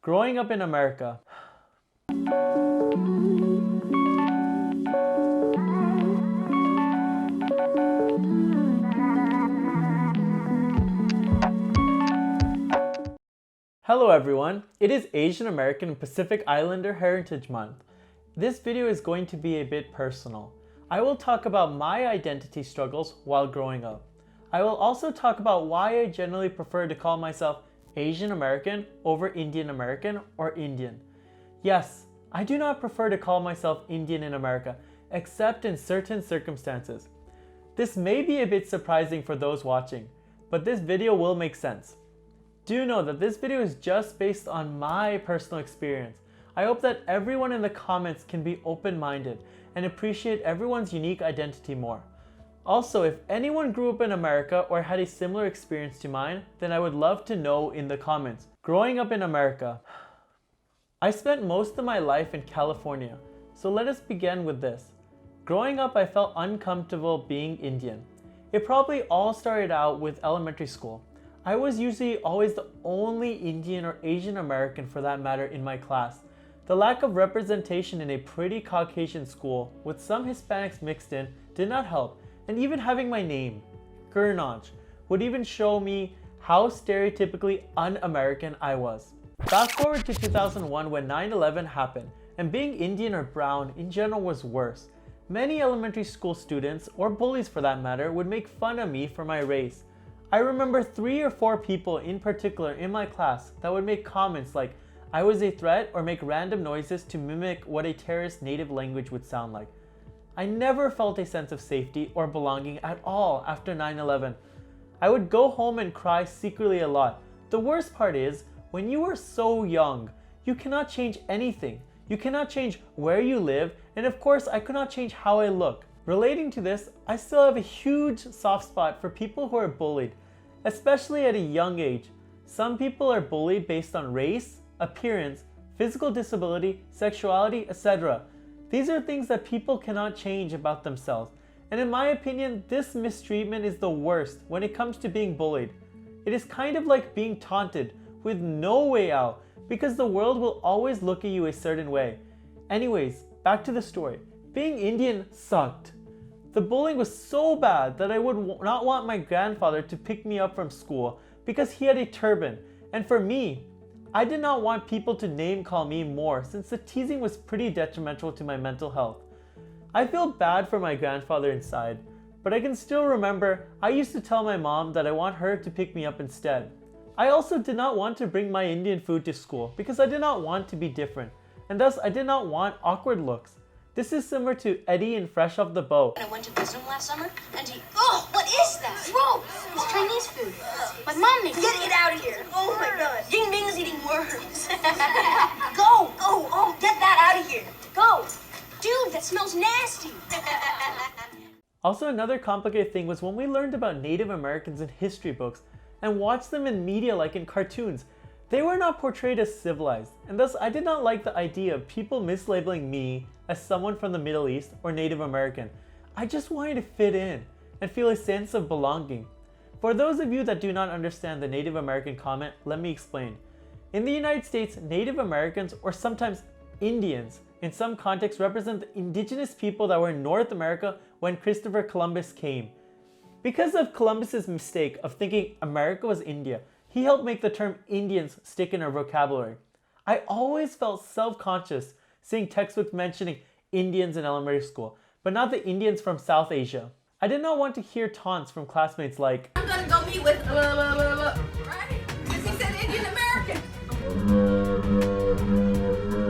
Growing up in America. Hello everyone, it is Asian American and Pacific Islander Heritage Month. This video is going to be a bit personal. I will talk about my identity struggles while growing up. I will also talk about why I generally prefer to call myself Asian American over Indian American or Indian. Yes, I do not prefer to call myself Indian in America, except in certain circumstances. This may be a bit surprising for those watching, but this video will make sense. Do know that this video is just based on my personal experience. I hope that everyone in the comments can be open-minded and appreciate everyone's unique identity more. Also, if anyone grew up in America or had a similar experience to mine, then I would love to know in the comments. Growing up in America. I spent most of my life in California, so let us begin with this. Growing up, I felt uncomfortable being Indian. It probably all started out with elementary school. I was usually always the only Indian or Asian American for that matter in my class. The lack of representation in a pretty Caucasian school with some Hispanics mixed in did not help, and even having my name, Gurnaj, would even show me how stereotypically un-American I was. Fast forward to 2001 when 9/11 happened, and being Indian or brown in general was worse. Many elementary school students, or bullies for that matter, would make fun of me for my race. I remember 3 or 4 people in particular in my class that would make comments like I was a threat or make random noises to mimic what a terrorist native language would sound like. I never felt a sense of safety or belonging at all after 9/11. I would go home and cry secretly a lot. The worst part is, when you are so young, you cannot change anything. You cannot change where you live, and of course I could not change how I look. Relating to this, I still have a huge soft spot for people who are bullied, especially at a young age. Some people are bullied based on race, appearance, physical disability, sexuality, etc. These are things that people cannot change about themselves, and in my opinion, this mistreatment is the worst when it comes to being bullied. It is kind of like being taunted with no way out, because the world will always look at you a certain way. Anyways, back to the story. Being Indian sucked. The bullying was so bad that I would not want my grandfather to pick me up from school because he had a turban, and for me, I did not want people to name call me more since the teasing was pretty detrimental to my mental health. I feel bad for my grandfather inside, but I can still remember I used to tell my mom that I want her to pick me up instead. I also did not want to bring my Indian food to school because I did not want to be different, and thus I did not want awkward looks. This is similar to Eddie in Fresh Off the Boat. I went to visit him last summer, and oh, what is that? Bro, it's Chinese food. My mom makes it. Get it out of here. Oh my god. Ying Ming is eating worms. Go. Oh, get that out of here. Go. Dude, that smells nasty. Also, another complicated thing was when we learned about Native Americans in history books and watched them in media like in cartoons. They were not portrayed as civilized, and thus I did not like the idea of people mislabeling me as someone from the Middle East or Native American. I just wanted to fit in and feel a sense of belonging. For those of you that do not understand the Native American comment, let me explain. In the United States, Native Americans, or sometimes Indians, in some contexts represent the indigenous people that were in North America when Christopher Columbus came. Because of Columbus's mistake of thinking America was India, he helped make the term Indians stick in our vocabulary. I always felt self-conscious seeing textbooks mentioning Indians in elementary school, but not the Indians from South Asia. I did not want to hear taunts from classmates like, I'm gonna go meet with blah, blah, blah, blah. Right? Because he said Indian American.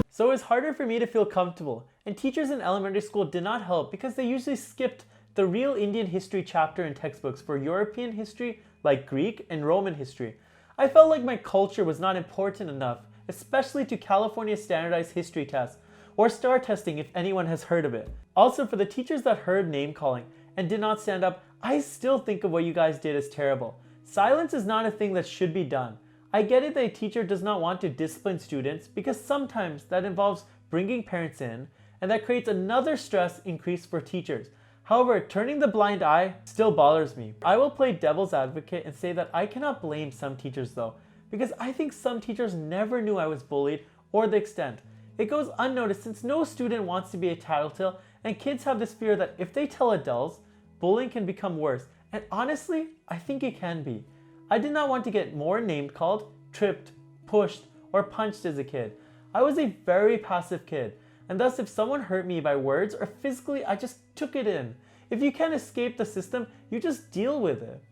So it was harder for me to feel comfortable, and teachers in elementary school did not help because they usually skipped the real Indian history chapter in textbooks for European history like Greek and Roman history. I felt like my culture was not important enough, especially to California standardized history tests, or STAR testing if anyone has heard of it. Also, for the teachers that heard name calling and did not stand up, I still think of what you guys did as terrible. Silence is not a thing that should be done. I get it that a teacher does not want to discipline students because sometimes that involves bringing parents in, and that creates another stress increase for teachers. However, turning the blind eye still bothers me. I will play devil's advocate and say that I cannot blame some teachers though, because I think some teachers never knew I was bullied or the extent. It goes unnoticed since no student wants to be a tattletale, and kids have this fear that if they tell adults, bullying can become worse. And honestly, I think it can be. I did not want to get more name called, tripped, pushed, or punched as a kid. I was a very passive kid, and thus if someone hurt me by words or physically, I just took it in. If you can't escape the system, you just deal with it.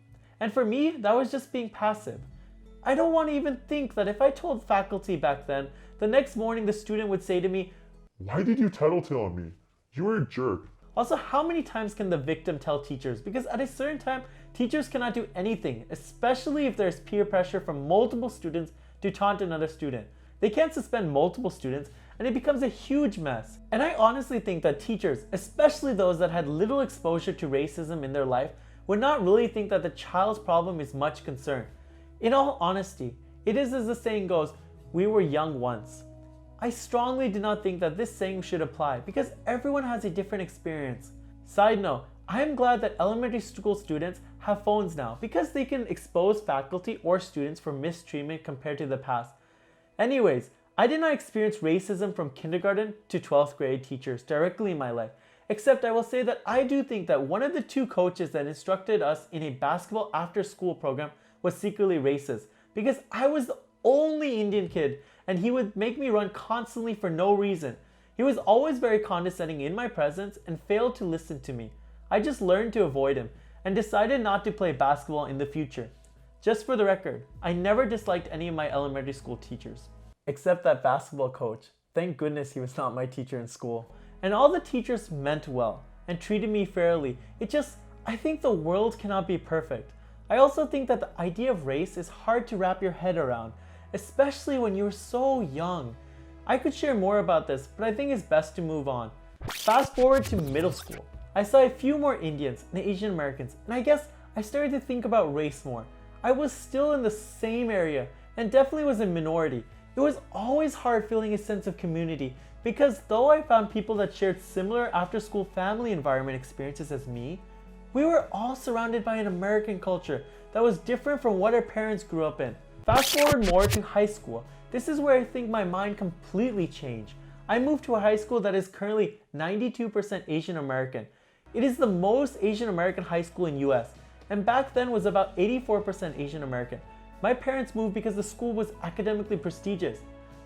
And for me, that was just being passive. I don't want to even think that if I told faculty back then, the next morning the student would say to me, "Why did you tattletale on me? You were a jerk." Also, how many times can the victim tell teachers? Because at a certain time, teachers cannot do anything, especially if there's peer pressure from multiple students to taunt another student. They can't suspend multiple students, and it becomes a huge mess. And I honestly think that teachers, especially those that had little exposure to racism in their life, would not really think that the child's problem is much concern. In all honesty, it is as the saying goes, we were young once. I strongly do not think that this saying should apply because everyone has a different experience. Side note, I am glad that elementary school students have phones now because they can expose faculty or students for mistreatment compared to the past. Anyways, I did not experience racism from kindergarten to 12th grade teachers directly in my life, except I will say that I do think that one of the two coaches that instructed us in a basketball after school program was secretly racist because I was the only Indian kid and he would make me run constantly for no reason. He was always very condescending in my presence and failed to listen to me. I just learned to avoid him and decided not to play basketball in the future. Just for the record, I never disliked any of my elementary school teachers. Except that basketball coach. Thank goodness he was not my teacher in school. And all the teachers meant well and treated me fairly. I think the world cannot be perfect. I also think that the idea of race is hard to wrap your head around, especially when you're so young. I could share more about this, but I think it's best to move on. Fast forward to middle school. I saw a few more Indians and Asian Americans, and I guess I started to think about race more. I was still in the same area and definitely was a minority. It was always hard feeling a sense of community because though I found people that shared similar after-school family environment experiences as me, we were all surrounded by an American culture that was different from what our parents grew up in. Fast forward more to high school. This is where I think my mind completely changed. I moved to a high school that is currently 92% Asian American. It is the most Asian American high school in US, and back then was about 84% Asian American. My parents moved because the school was academically prestigious.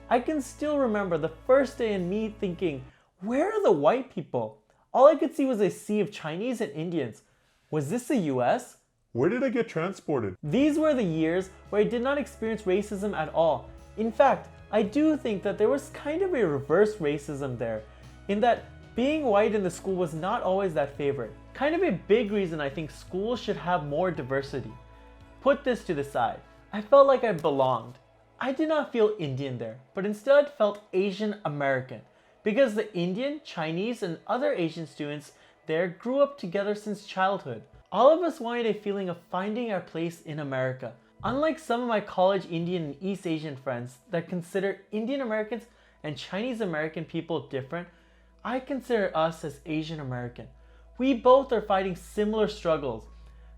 I can still remember the first day and me thinking, where are the white people? All I could see was a sea of Chinese and Indians. Was this the US? Where did I get transported? These were the years where I did not experience racism at all. In fact, I do think that there was kind of a reverse racism there, in that being white in the school was not always that favored. Kind of a big reason I think schools should have more diversity. Put this to the side. I felt like I belonged. I did not feel Indian there, but instead felt Asian American, because the Indian, Chinese, and other Asian students there grew up together since childhood. All of us wanted a feeling of finding our place in America. Unlike some of my college Indian and East Asian friends that consider Indian Americans and Chinese American people different, I consider us as Asian American. We both are fighting similar struggles.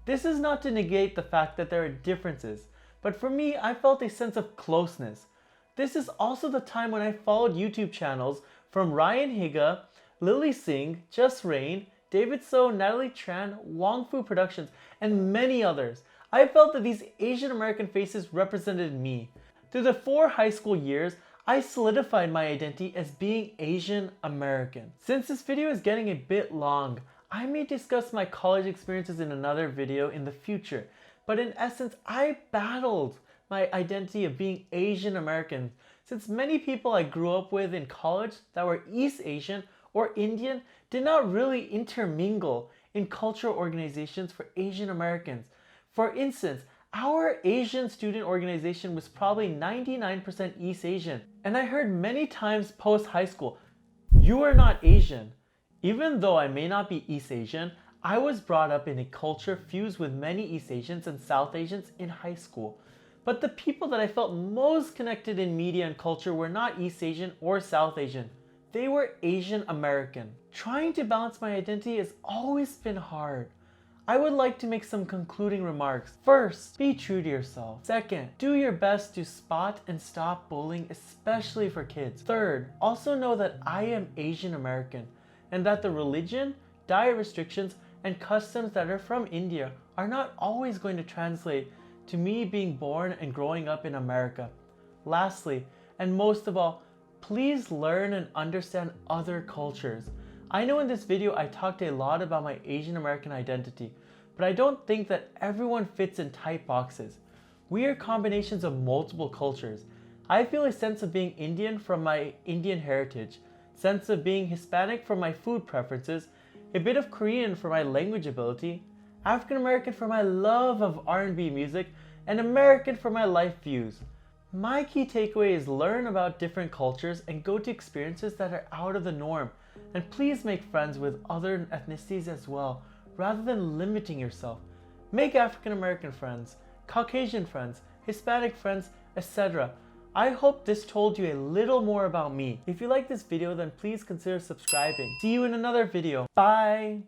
This is not to negate the fact that there are differences, but for me, I felt a sense of closeness. This is also the time when I followed YouTube channels from Ryan Higa, Lily Singh, Just Rain, David So, Natalie Tran, Wong Fu Productions, and many others. I felt that these Asian American faces represented me. Through the 4 high school years, I solidified my identity as being Asian American. Since this video is getting a bit long, I may discuss my college experiences in another video in the future, but in essence, I battled my identity of being Asian American since many people I grew up with in college that were East Asian or Indian did not really intermingle in cultural organizations for Asian Americans. For instance, our Asian student organization was probably 99% East Asian, and I heard many times post high school, "You are not Asian." Even though I may not be East Asian, I was brought up in a culture fused with many East Asians and South Asians in high school. But the people that I felt most connected in media and culture were not East Asian or South Asian. They were Asian American. Trying to balance my identity has always been hard. I would like to make some concluding remarks. First, be true to yourself. Second, do your best to spot and stop bullying, especially for kids. Third, also know that I am Asian American and that the religion, diet restrictions, and customs that are from India are not always going to translate to me being born and growing up in America. Lastly, and most of all, please learn and understand other cultures. I know in this video I talked a lot about my Asian American identity, but I don't think that everyone fits in tight boxes. We are combinations of multiple cultures. I feel a sense of being Indian from my Indian heritage, sense of being Hispanic from my food preferences, a bit of Korean for my language ability, African American for my love of R&B music, and American for my life views. My key takeaway is learn about different cultures and go to experiences that are out of the norm. And please make friends with other ethnicities as well, rather than limiting yourself. Make African American friends, Caucasian friends, Hispanic friends, etc. I hope this told you a little more about me. If you like this video, then please consider subscribing. See you in another video. Bye!